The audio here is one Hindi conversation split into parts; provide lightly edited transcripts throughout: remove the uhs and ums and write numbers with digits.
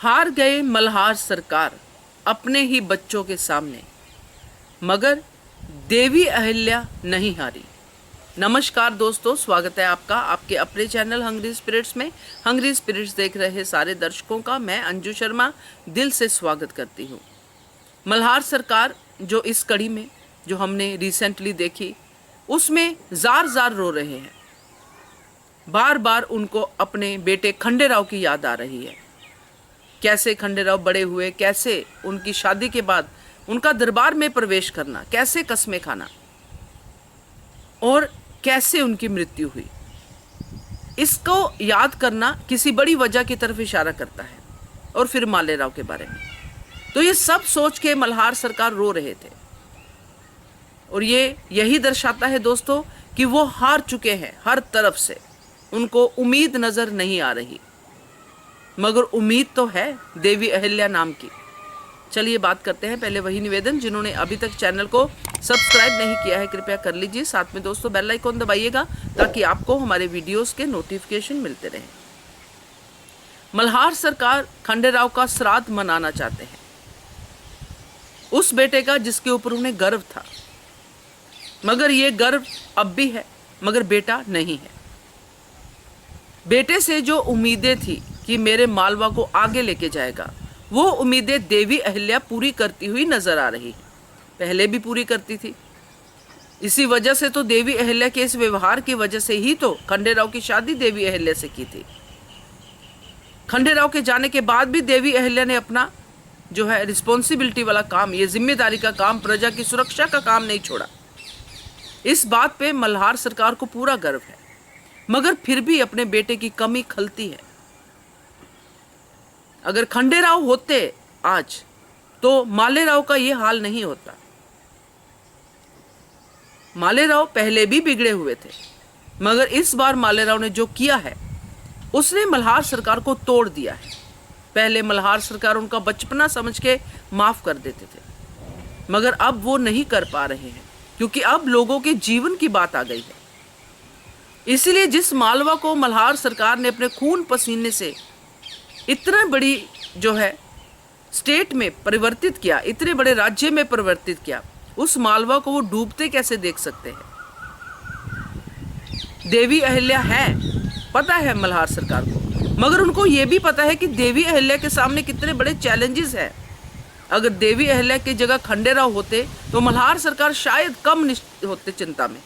हार गए मल्हार सरकार अपने ही बच्चों के सामने, मगर देवी अहिल्या नहीं हारी। नमस्कार दोस्तों, स्वागत है आपका आपके अपने चैनल हंग्री स्पिरिट्स में। हंग्री स्पिरिट्स देख रहे सारे दर्शकों का मैं अंजू शर्मा दिल से स्वागत करती हूँ। मल्हार सरकार जो इस कड़ी में जो हमने रिसेंटली देखी, उसमें जार जार रो रहे हैं। बार बार उनको अपने बेटे खंडेराव की याद आ रही है। कैसे खंडेराव बड़े हुए, कैसे उनकी शादी के बाद उनका दरबार में प्रवेश करना, कैसे कस्में खाना और कैसे उनकी मृत्यु हुई, इसको याद करना किसी बड़ी वजह की तरफ इशारा करता है। और फिर मालेराव के बारे में, तो ये सब सोच के मल्हार सरकार रो रहे थे। और ये यही दर्शाता है दोस्तों कि वो हार चुके हैं हर तरफ से, उनको उम्मीद नजर नहीं आ रही। मगर उम्मीद तो है देवी अहिल्या नाम की। चलिए बात करते हैं। पहले वही निवेदन, जिन्होंने अभी तक चैनल को सब्सक्राइब नहीं किया है कृपया कर लीजिए, साथ में दोस्तों बेल आइकन दबाइएगा ताकि आपको हमारे वीडियोस के नोटिफिकेशन मिलते रहें। मल्हार सरकार खंडेराव का श्राद्ध मनाना चाहते हैं, उस बेटे का जिसके ऊपर उन्हें गर्व था। मगर ये गर्व अब भी है, मगर बेटा नहीं है। बेटे से जो उम्मीदें थी कि मेरे मालवा को आगे लेके जाएगा, वो उम्मीदें देवी अहिल्या पूरी करती हुई नजर आ रही है। पहले भी पूरी करती थी। इसी वजह से तो देवी अहिल्या के इस व्यवहार की वजह से ही तो खंडेराव की शादी देवी अहिल्या से की थी। खंडेराव के जाने के बाद भी देवी अहिल्या ने अपना जो है रिस्पॉन्सिबिलिटी वाला काम, ये जिम्मेदारी का काम, प्रजा की सुरक्षा का काम नहीं छोड़ा। इस बात पे मल्हार सरकार को पूरा गर्व है। मगर फिर भी अपने बेटे की कमी खलती है। अगर खंडेराव होते आज, तो मालेराव का यह हाल नहीं होता। मालेराव पहले भी बिगड़े हुए थे, मगर इस बार मालेराव ने जो किया है, उसने मल्हार सरकार को तोड़ दिया है। पहले मल्हार सरकार उनका बचपना समझ के माफ कर देते थे, मगर अब वो नहीं कर पा रहे हैं, क्योंकि अब लोगों के जीवन की बात आ गई है। इसलिए जिस मालवा को मल्हार सरकार ने अपने खून पसीने से इतना बड़ी जो है स्टेट में परिवर्तित किया, इतने बड़े राज्य में परिवर्तित किया, उस मालवा को वो डूबते कैसे देख सकते हैं। देवी अहिल्या है, पता है मल्हार सरकार को, मगर उनको ये भी पता है कि देवी अहिल्या के सामने कितने बड़े चैलेंजेस हैं। अगर देवी अहिल्या की जगह खंडेराव होते तो मल्हार सरकार शायद कम होते चिंता में।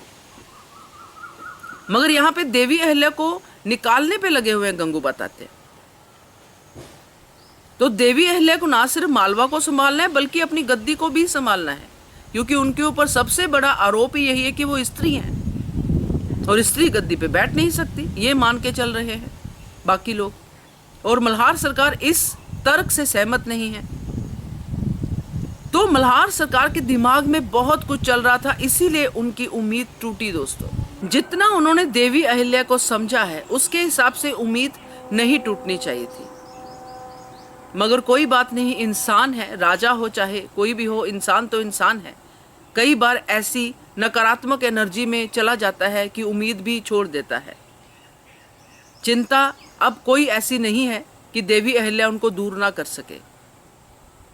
मगर यहाँ पे देवी अहिल्या को निकालने पे लगे हुए हैं गंगू बताते। तो देवी अहिल्या को ना सिर्फ मालवा को संभालना है, बल्कि अपनी गद्दी को भी संभालना है, क्योंकि उनके ऊपर सबसे बड़ा आरोप ही यही है कि वो स्त्री हैं और स्त्री गद्दी पे बैठ नहीं सकती, ये मान के चल रहे हैं बाकी लोग। और मल्हार सरकार इस तर्क से सहमत नहीं है। तो मल्हार सरकार के दिमाग में बहुत कुछ चल रहा था, इसीलिए उनकी उम्मीद टूटी दोस्तों। जितना उन्होंने देवी अहिल्या को समझा है, उसके हिसाब से उम्मीद नहीं टूटनी चाहिए थी। मगर कोई बात नहीं, इंसान है, राजा हो चाहे कोई भी हो, इंसान तो इंसान है। कई बार ऐसी नकारात्मक एनर्जी में चला जाता है कि उम्मीद भी छोड़ देता है। चिंता अब कोई ऐसी नहीं है कि देवी अहिल्या उनको दूर ना कर सके।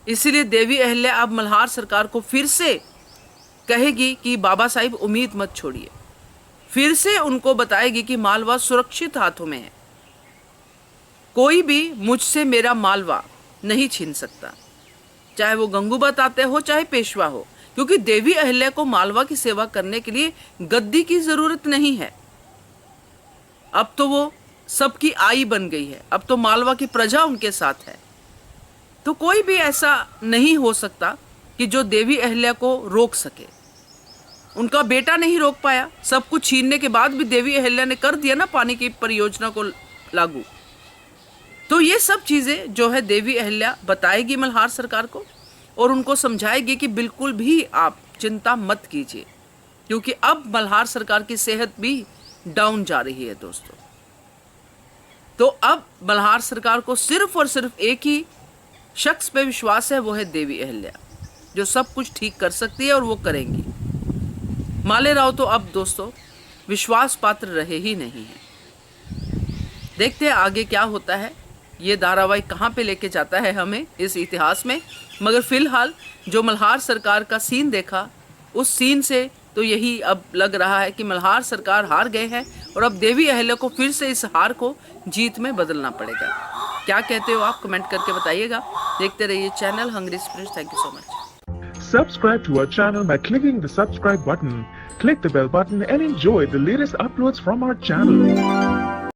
इसीलिए देवी अहिल्या अब मल्हार सरकार को फिर से कहेगी कि बाबा साहिब उम्मीद मत छोड़िए। फिर से उनको बताएगी कि मालवा सुरक्षित हाथों में है, कोई भी मुझसे मेरा मालवा नहीं छीन सकता, चाहे वो गंगूबात आते हो चाहे पेशवा हो, क्योंकि देवी अहिल्या को मालवा की सेवा करने के लिए गद्दी की जरूरत नहीं है। अब तो वो सबकी आई बन गई है, अब तो मालवा की प्रजा उनके साथ है। तो कोई भी ऐसा नहीं हो सकता कि जो देवी अहिल्या को रोक सके। उनका बेटा नहीं रोक पाया, सब कुछ छीनने के बाद भी देवी अहिल्या ने कर दिया ना पानी की परियोजना को लागू। तो ये सब चीजें जो है देवी अहिल्या बताएगी मल्हार सरकार को और उनको समझाएगी कि बिल्कुल भी आप चिंता मत कीजिए, क्योंकि अब मल्हार सरकार की सेहत भी डाउन जा रही है दोस्तों। तो अब मल्हार सरकार को सिर्फ और सिर्फ एक ही शख्स पे विश्वास है, वो है देवी अहिल्या, जो सब कुछ ठीक कर सकती है और वो करेंगी। मालेराव तो अब दोस्तों विश्वास पात्र रहे ही नहीं है। देखते हैं आगे क्या होता है। ये धारावाहिक कहाँ पे लेके जाता है हमें इस इतिहास में। मगर फिलहाल जो मल्हार सरकार का सीन देखा, उस सीन से तो यही अब लग रहा है कि मल्हार सरकार हार गए हैं और अब देवी अहिल्या को फिर से इस हार को जीत में बदलना पड़ेगा। क्या कहते हो आप, कमेंट करके बताइएगा। देखते रहिए channel Hungry Spirits. Thank you so much. Subscribe to our channel by clicking the subscribe button. Click the bell button and enjoy the latest uploads from our channel.